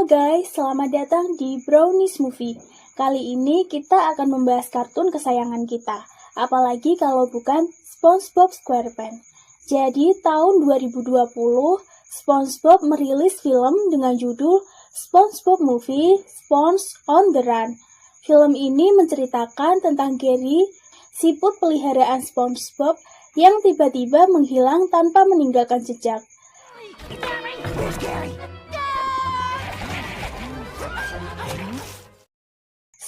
Halo guys, selamat datang di Brownies Movie. Kali ini kita akan membahas kartun kesayangan kita, apalagi kalau bukan SpongeBob SquarePants. Jadi tahun 2020, SpongeBob merilis film dengan judul SpongeBob Movie Sponge on the Run. Film ini menceritakan tentang Gary, siput peliharaan SpongeBob yang tiba-tiba menghilang tanpa meninggalkan jejak.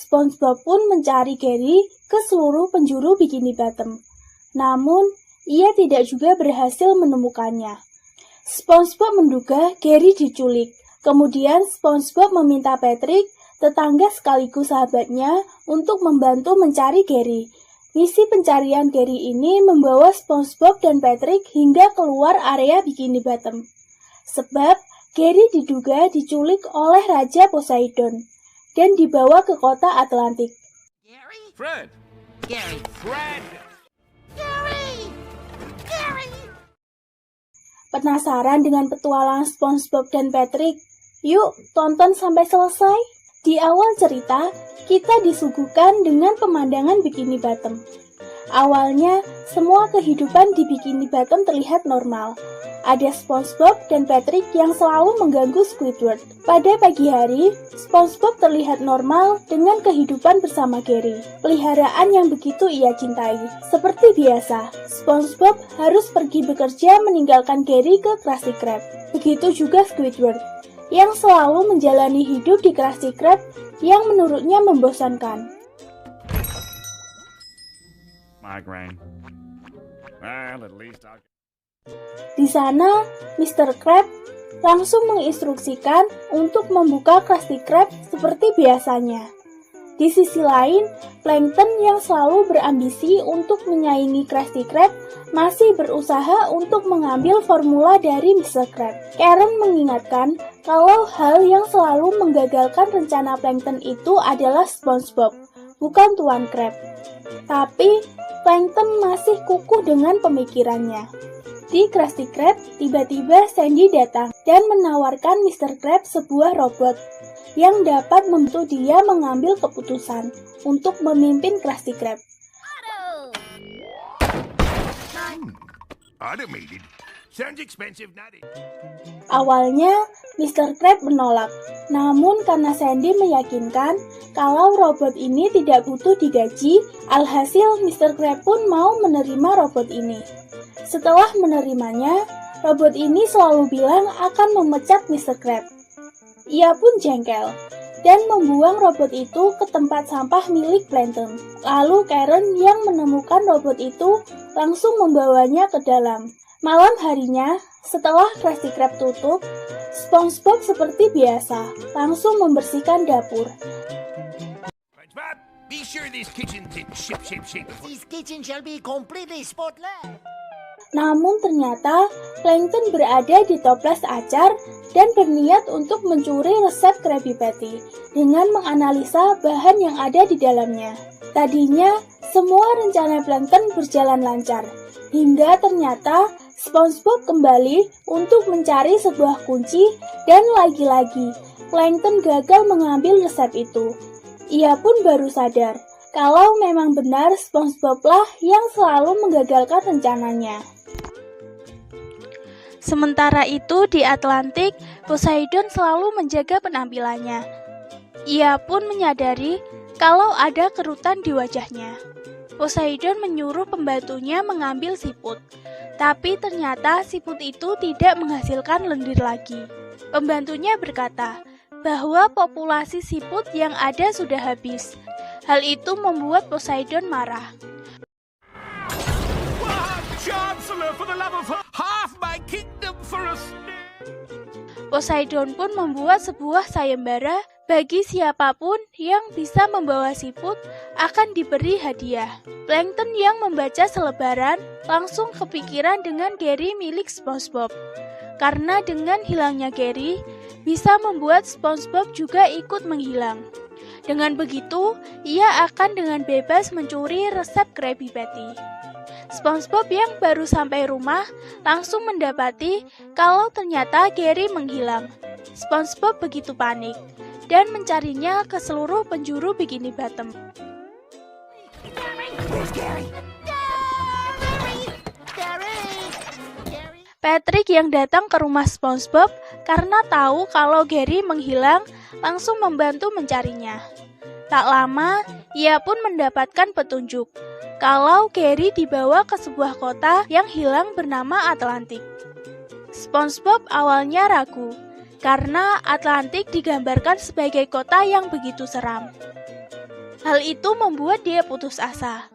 SpongeBob pun mencari Gary ke seluruh penjuru Bikini Bottom. Namun, ia tidak juga berhasil menemukannya. SpongeBob menduga Gary diculik. Kemudian SpongeBob meminta Patrick, tetangga sekaligus sahabatnya, untuk membantu mencari Gary. Misi pencarian Gary ini membawa SpongeBob dan Patrick hingga keluar area Bikini Bottom. Sebab Gary diduga diculik oleh Raja Poseidon dan dibawa ke kota Atlantik. Gary? Fred! Gary! Fred! Gary! Gary! Penasaran dengan petualangan SpongeBob dan Patrick? Yuk, tonton sampai selesai. Di awal cerita, kita disuguhkan dengan pemandangan Bikini Bottom. Awalnya, semua kehidupan di Bikini Bottom terlihat normal. Ada SpongeBob dan Patrick yang selalu mengganggu Squidward. Pada pagi hari, SpongeBob terlihat normal dengan kehidupan bersama Gary, peliharaan yang begitu ia cintai. Seperti biasa, SpongeBob harus pergi bekerja meninggalkan Gary ke Krusty Krab. Begitu juga Squidward, yang selalu menjalani hidup di Krusty Krab yang menurutnya membosankan. Migraine. Well, at least I... Di sana, Mr. Krab langsung menginstruksikan untuk membuka Krusty Krab seperti biasanya. Di sisi lain, Plankton yang selalu berambisi untuk menyaingi Krusty Krab masih berusaha untuk mengambil formula dari Mr. Krab. Karen mengingatkan kalau hal yang selalu menggagalkan rencana Plankton itu adalah SpongeBob, bukan Tuan Krab. Tapi, Plankton masih kukuh dengan pemikirannya. Di Krusty Krab, tiba-tiba Sandy datang dan menawarkan Mr. Krab sebuah robot yang dapat membantu dia mengambil keputusan untuk memimpin Krusty Krab. Automated. Sounds expensive, not it? Awalnya, Mr. Krab menolak. Namun karena Sandy meyakinkan kalau robot ini tidak butuh digaji, alhasil Mr. Krab pun mau menerima robot ini. Setelah menerimanya, robot ini selalu bilang akan memecat Mr. Krab. Ia pun jengkel dan membuang robot itu ke tempat sampah milik Plankton. Lalu Karen yang menemukan robot itu langsung membawanya ke dalam. Malam harinya, setelah Krusty Krab tutup, SpongeBob seperti biasa langsung membersihkan dapur. SpongeBob, be sure this kitchen's in shape. This kitchen shall be completely spotless. Namun ternyata Plankton berada di toples acar dan berniat untuk mencuri resep Krabby Patty dengan menganalisa bahan yang ada di dalamnya. Tadinya, semua rencana Plankton berjalan lancar, hingga ternyata SpongeBob kembali untuk mencari sebuah kunci dan lagi-lagi Plankton gagal mengambil resep itu. Ia pun baru sadar kalau memang benar SpongeBob lah yang selalu menggagalkan rencananya. Sementara itu di Atlantik, Poseidon selalu menjaga penampilannya. Ia pun menyadari kalau ada kerutan di wajahnya. Poseidon menyuruh pembantunya mengambil siput, tapi ternyata siput itu tidak menghasilkan lendir lagi. Pembantunya berkata bahwa populasi siput yang ada sudah habis. Hal itu membuat Poseidon marah. Chancellor, for the love of her, half my kingdom for us. Poseidon pun membuat sebuah sayembara bagi siapapun yang bisa membawa siput akan diberi hadiah. Plankton yang membaca selebaran langsung kepikiran dengan Gary milik SpongeBob. Karena dengan hilangnya Gary, bisa membuat SpongeBob juga ikut menghilang. Dengan begitu, ia akan dengan bebas mencuri resep Krabby Patty. SpongeBob yang baru sampai rumah langsung mendapati kalau ternyata Gary menghilang. SpongeBob begitu panik dan mencarinya ke seluruh penjuru Bikini Bottom. Patrick yang datang ke rumah SpongeBob karena tahu kalau Gary menghilang langsung membantu mencarinya. Tak lama, ia pun mendapatkan petunjuk kalau Gary dibawa ke sebuah kota yang hilang bernama Atlantik. SpongeBob awalnya ragu karena Atlantik digambarkan sebagai kota yang begitu seram. Hal itu membuat dia putus asa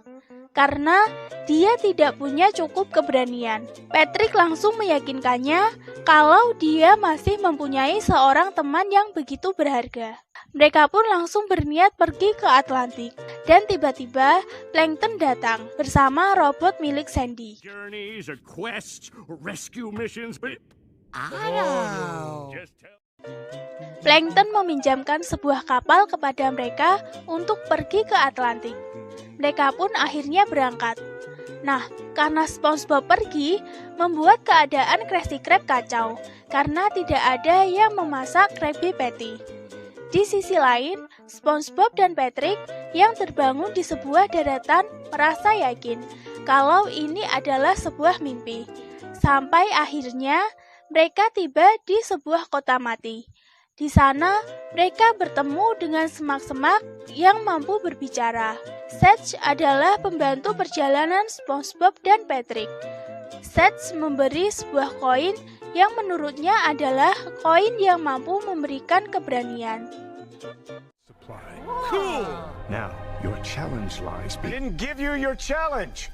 karena dia tidak punya cukup keberanian. Patrick langsung meyakinkannya kalau dia masih mempunyai seorang teman yang begitu berharga. Mereka pun langsung berniat pergi ke Atlantik. Dan tiba-tiba Plankton datang bersama robot milik Sandy. Journeys or quests or rescue missions. Plankton meminjamkan sebuah kapal kepada mereka untuk pergi ke Atlantik. Mereka pun akhirnya berangkat. Nah, karena SpongeBob pergi, membuat keadaan Krusty Krab kacau karena tidak ada yang memasak Krabby Patty. Di sisi lain, SpongeBob dan Patrick yang terbangun di sebuah daratan merasa yakin kalau ini adalah sebuah mimpi. Sampai akhirnya mereka tiba di sebuah kota mati. Di sana, mereka bertemu dengan semak-semak yang mampu berbicara. Sedge adalah pembantu perjalanan SpongeBob dan Patrick. Sedge memberi sebuah koin yang menurutnya adalah koin yang mampu memberikan keberanian. Cool. Now, your challenge lies I didn't give you your challenge.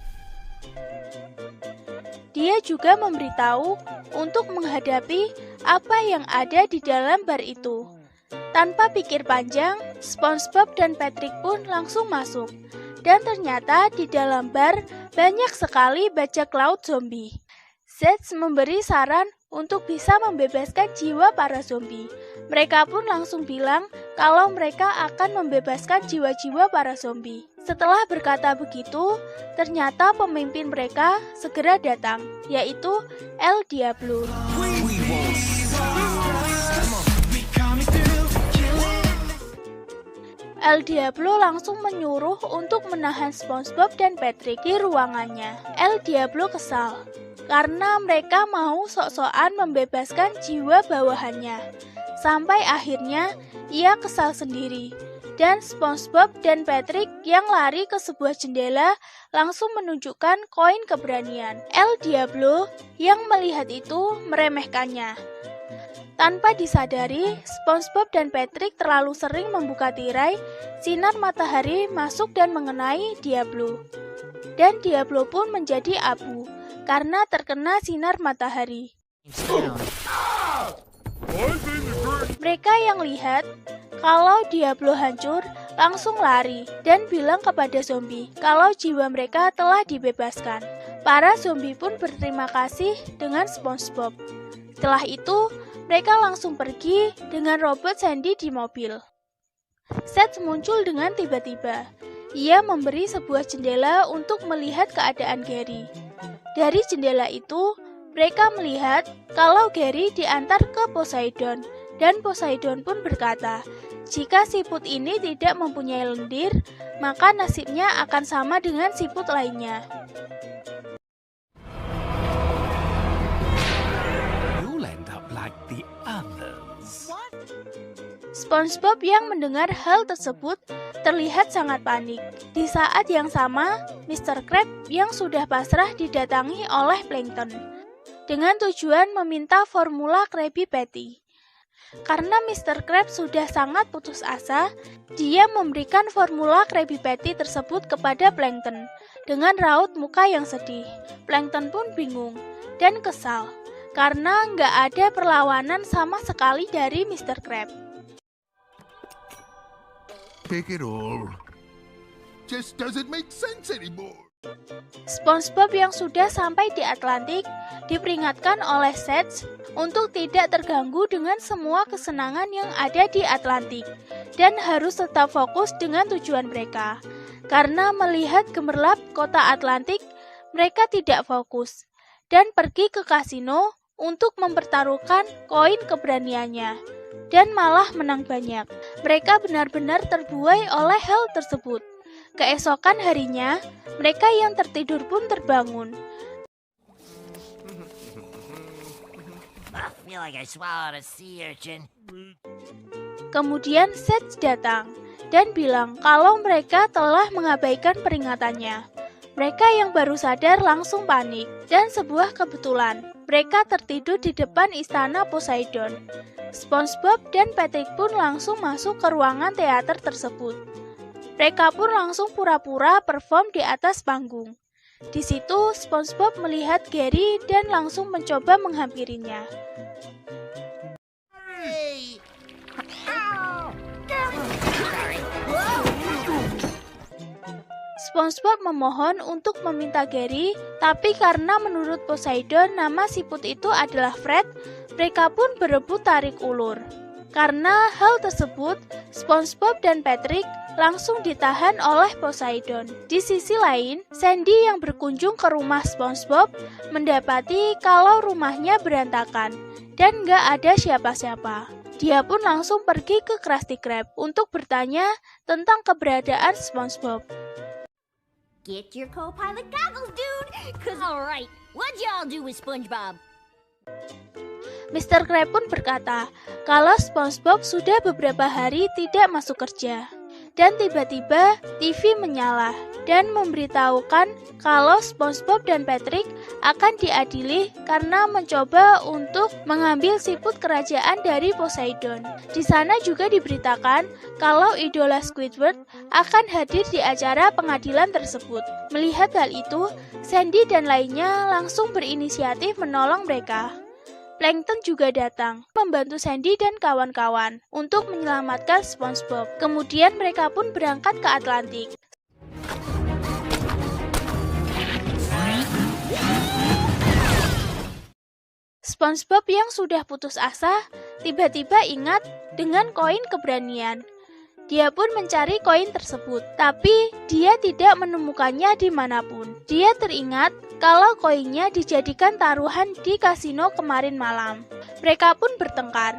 Dia juga memberitahu untuk menghadapi apa yang ada di dalam bar itu. Tanpa pikir panjang, SpongeBob dan Patrick pun langsung masuk. Dan ternyata di dalam bar banyak sekali bajak laut zombie. Sedge memberi saran untuk bisa membebaskan jiwa para zombie. Mereka pun langsung bilang kalau mereka akan membebaskan jiwa-jiwa para zombie. Setelah berkata begitu, ternyata pemimpin mereka segera datang, yaitu El Diablo. El Diablo langsung menyuruh untuk menahan SpongeBob dan Patrick di ruangannya. El Diablo kesal karena mereka mau sok-sokan membebaskan jiwa bawahannya. Sampai akhirnya ia kesal sendiri. Dan SpongeBob dan Patrick yang lari ke sebuah jendela langsung menunjukkan koin keberanian. El Diablo yang melihat itu meremehkannya. Tanpa disadari, SpongeBob dan Patrick terlalu sering membuka tirai, sinar matahari masuk dan mengenai Diablo. Dan Diablo pun menjadi abu karena terkena sinar matahari. Mereka yang lihat kalau Diablo hancur langsung lari dan bilang kepada zombie kalau jiwa mereka telah dibebaskan. Para zombie pun berterima kasih dengan SpongeBob. Setelah itu, mereka langsung pergi dengan robot Sandy di mobil. Sedge muncul dengan tiba-tiba. Ia memberi sebuah jendela untuk melihat keadaan Gary. Dari jendela itu, mereka melihat kalau Gary diantar ke Poseidon. Dan Poseidon pun berkata, jika siput ini tidak mempunyai lendir, maka nasibnya akan sama dengan siput lainnya. You'll end up like the others. SpongeBob yang mendengar hal tersebut terlihat sangat panik. Di saat yang sama, Mr. Krab yang sudah pasrah didatangi oleh Plankton dengan tujuan meminta formula Krabby Patty. Karena Mr. Krab sudah sangat putus asa, dia memberikan formula Krabby Patty tersebut kepada Plankton dengan raut muka yang sedih. Plankton pun bingung dan kesal karena nggak ada perlawanan sama sekali dari Mr. Krab. Take it all. Just doesn't make sense anymore. SpongeBob yang sudah sampai di Atlantik diperingatkan oleh Sedge untuk tidak terganggu dengan semua kesenangan yang ada di Atlantik dan harus tetap fokus dengan tujuan mereka. Karena melihat gemerlap kota Atlantik, mereka tidak fokus dan pergi ke kasino untuk mempertaruhkan koin keberaniannya. dan malah menang banyak. Mereka benar-benar terbuai oleh hal tersebut. Keesokan harinya, mereka yang tertidur pun terbangun. I feel like I swallowed a sea urchin. Kemudian Sedge datang dan bilang kalau mereka telah mengabaikan peringatannya. Mereka yang baru sadar langsung panik, dan sebuah kebetulan, mereka tertidur di depan istana Poseidon. SpongeBob dan Patrick pun langsung masuk ke ruangan teater tersebut. Mereka pun langsung pura-pura perform di atas panggung. Di situ, SpongeBob melihat Gary dan langsung mencoba menghampirinya. Hey! SpongeBob memohon untuk meminta Gary, tapi karena menurut Poseidon nama siput itu adalah Fred, mereka pun berebut tarik ulur. Karena hal tersebut, SpongeBob dan Patrick langsung ditahan oleh Poseidon. Di sisi lain, Sandy yang berkunjung ke rumah SpongeBob mendapati kalau rumahnya berantakan dan gak ada siapa-siapa. Dia pun langsung pergi ke Krusty Krab untuk bertanya tentang keberadaan SpongeBob. Get your co-pilot goggles, dude! Cause alright, what'd y'all do with SpongeBob? Mr. Krab pun berkata kalau SpongeBob sudah beberapa hari tidak masuk kerja. Dan tiba-tiba TV menyala dan memberitahukan kalau SpongeBob dan Patrick akan diadili karena mencoba untuk mengambil siput kerajaan dari Poseidon. Di sana juga diberitakan kalau idola Squidward akan hadir di acara pengadilan tersebut. Melihat hal itu, Sandy dan lainnya langsung berinisiatif menolong mereka. Plankton juga datang, membantu Sandy dan kawan-kawan untuk menyelamatkan SpongeBob. Kemudian mereka pun berangkat ke Atlantik. SpongeBob yang sudah putus asa, tiba-tiba ingat dengan koin keberanian. Dia pun mencari koin tersebut, tapi dia tidak menemukannya dimanapun. Dia teringat kalau koinnya dijadikan taruhan di kasino kemarin malam. Mereka pun bertengkar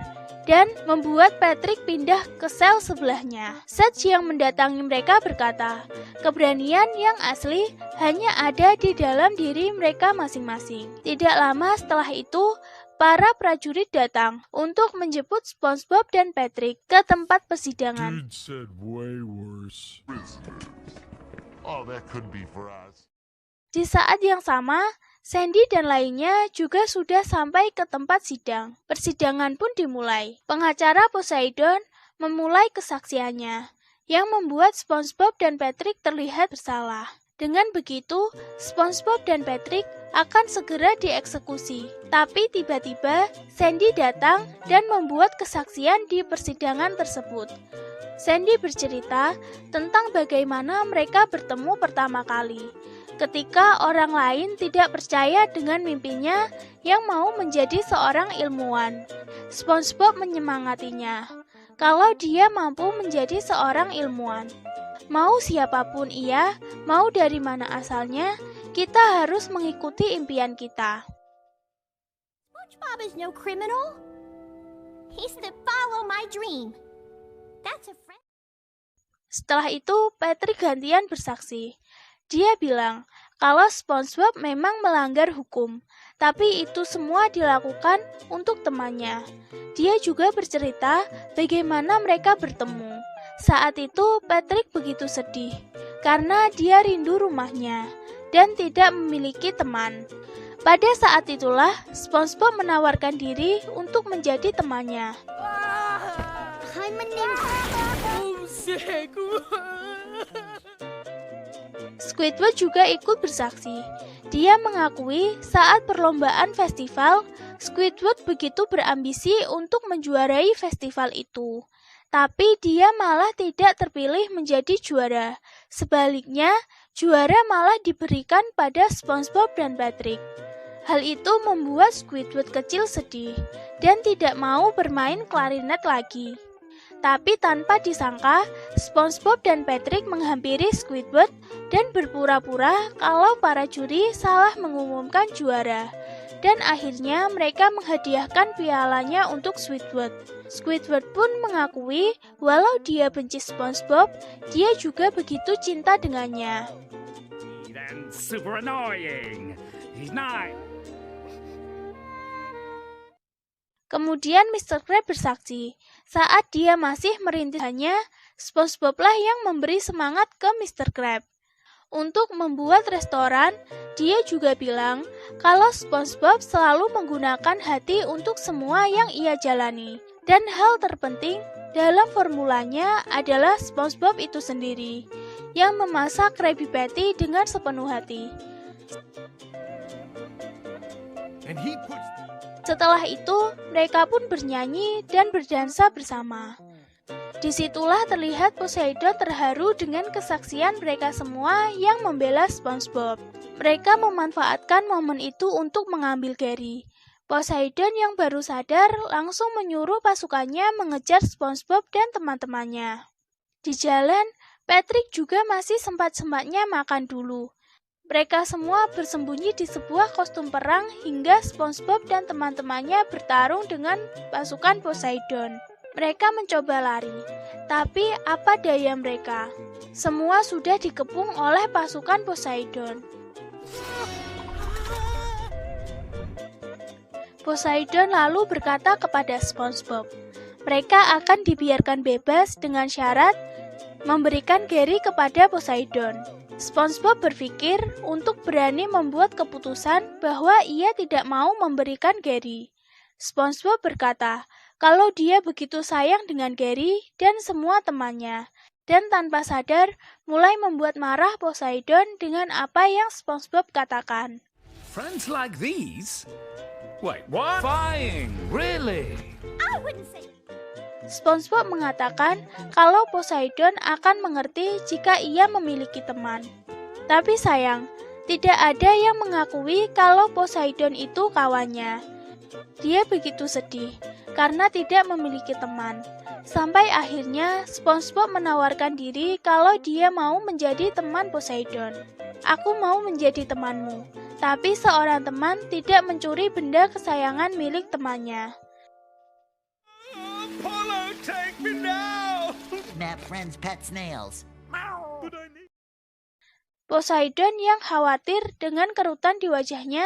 dan membuat Patrick pindah ke sel sebelahnya. Sedge yang mendatangi mereka berkata, keberanian yang asli hanya ada di dalam diri mereka masing-masing. Tidak lama setelah itu, para prajurit datang untuk menjemput SpongeBob dan Patrick ke tempat persidangan. Dude said way worse. Oh, that couldn't be for us. Di saat yang sama, Sandy dan lainnya juga sudah sampai ke tempat sidang. Persidangan pun dimulai. Pengacara Poseidon memulai kesaksiannya, yang membuat SpongeBob dan Patrick terlihat bersalah. Dengan begitu, SpongeBob dan Patrick akan segera dieksekusi. Tapi tiba-tiba, Sandy datang dan membuat kesaksian di persidangan tersebut. Sandy bercerita tentang bagaimana mereka bertemu pertama kali, ketika orang lain tidak percaya dengan mimpinya yang mau menjadi seorang ilmuwan. SpongeBob menyemangatinya kalau dia mampu menjadi seorang ilmuwan. Mau siapapun ia, mau dari mana asalnya, kita harus mengikuti impian kita. SpongeBob is no criminal. He's to follow my dream. That's a friend. Setelah itu, Patrick gantian bersaksi. Dia bilang kalau SpongeBob memang melanggar hukum, tapi itu semua dilakukan untuk temannya. Dia juga bercerita bagaimana mereka bertemu. Saat itu Patrick begitu sedih karena dia rindu rumahnya dan tidak memiliki teman. Pada saat itulah SpongeBob menawarkan diri untuk menjadi temannya. I'm a ninja. Squidward juga ikut bersaksi. Dia mengakui saat perlombaan festival, Squidward begitu berambisi untuk menjuarai festival itu. Tapi dia malah tidak terpilih menjadi juara. Sebaliknya, juara malah diberikan pada SpongeBob dan Patrick. Hal itu membuat Squidward kecil sedih dan tidak mau bermain klarinet lagi. Tapi tanpa disangka, SpongeBob dan Patrick menghampiri Squidward dan berpura-pura kalau para juri salah mengumumkan juara. Dan akhirnya mereka menghadiahkan pialanya untuk Squidward. Squidward pun mengakui walau dia benci SpongeBob, dia juga begitu cinta dengannya. Then super annoying. He's not. Kemudian Mr. Krab bersaksi, saat dia masih merintisnya, SpongeBob lah yang memberi semangat ke Mr. Krab. Untuk membuat restoran, dia juga bilang kalau SpongeBob selalu menggunakan hati untuk semua yang ia jalani. Dan hal terpenting dalam formulanya adalah SpongeBob itu sendiri, yang memasak Krabby Patty dengan sepenuh hati. And he puts Setelah itu, mereka pun bernyanyi dan berdansa bersama. Disitulah terlihat Poseidon terharu dengan kesaksian mereka semua yang membela SpongeBob. Mereka memanfaatkan momen itu untuk mengambil Gary. Poseidon yang baru sadar langsung menyuruh pasukannya mengejar SpongeBob dan teman-temannya. Di jalan, Patrick juga masih sempat-sempatnya makan dulu. Mereka semua bersembunyi di sebuah kostum perang hingga SpongeBob dan teman-temannya bertarung dengan pasukan Poseidon. Mereka mencoba lari, tapi apa daya mereka? Semua sudah dikepung oleh pasukan Poseidon. Poseidon lalu berkata kepada SpongeBob, mereka akan dibiarkan bebas dengan syarat memberikan Gary kepada Poseidon. SpongeBob berpikir untuk berani membuat keputusan bahwa ia tidak mau memberikan Gary. SpongeBob berkata kalau dia begitu sayang dengan Gary dan semua temannya, dan tanpa sadar mulai membuat marah Poseidon dengan apa yang SpongeBob katakan. Friends like these? Wait, what? Flying, really? I wouldn't say. SpongeBob mengatakan kalau Poseidon akan mengerti jika ia memiliki teman. Tapi sayang, tidak ada yang mengakui kalau Poseidon itu kawannya. Dia begitu sedih karena tidak memiliki teman. Sampai akhirnya SpongeBob menawarkan diri kalau dia mau menjadi teman Poseidon. Aku mau menjadi temanmu, tapi seorang teman tidak mencuri benda kesayangan milik temannya. Apollo, take me now! Kidnap friend's pet snails. But I need... Poseidon yang khawatir dengan kerutan di wajahnya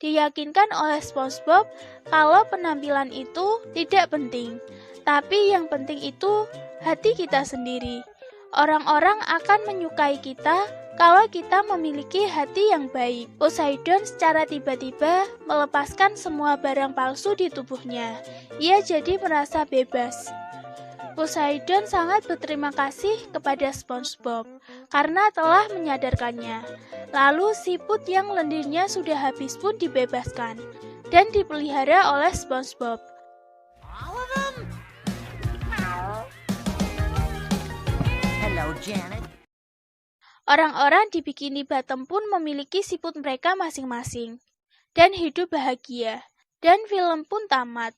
diyakinkan oleh SpongeBob kalau penampilan itu tidak penting. Tapi yang penting itu hati kita sendiri. Orang-orang akan menyukai kita kalau kita memiliki hati yang baik. Poseidon secara tiba-tiba melepaskan semua barang palsu di tubuhnya. Ia jadi merasa bebas. Poseidon sangat berterima kasih kepada SpongeBob karena telah menyadarkannya. Lalu siput yang lendirnya sudah habis pun dibebaskan dan dipelihara oleh SpongeBob. All of them? Hello, Janet. Orang-orang di Bikini Bottom pun memiliki siput mereka masing-masing dan hidup bahagia. Dan film pun tamat.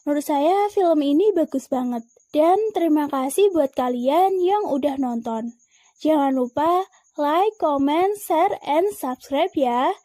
Menurut saya film ini bagus banget. Dan terima kasih buat kalian yang udah nonton. Jangan lupa like, comment, share, and subscribe ya.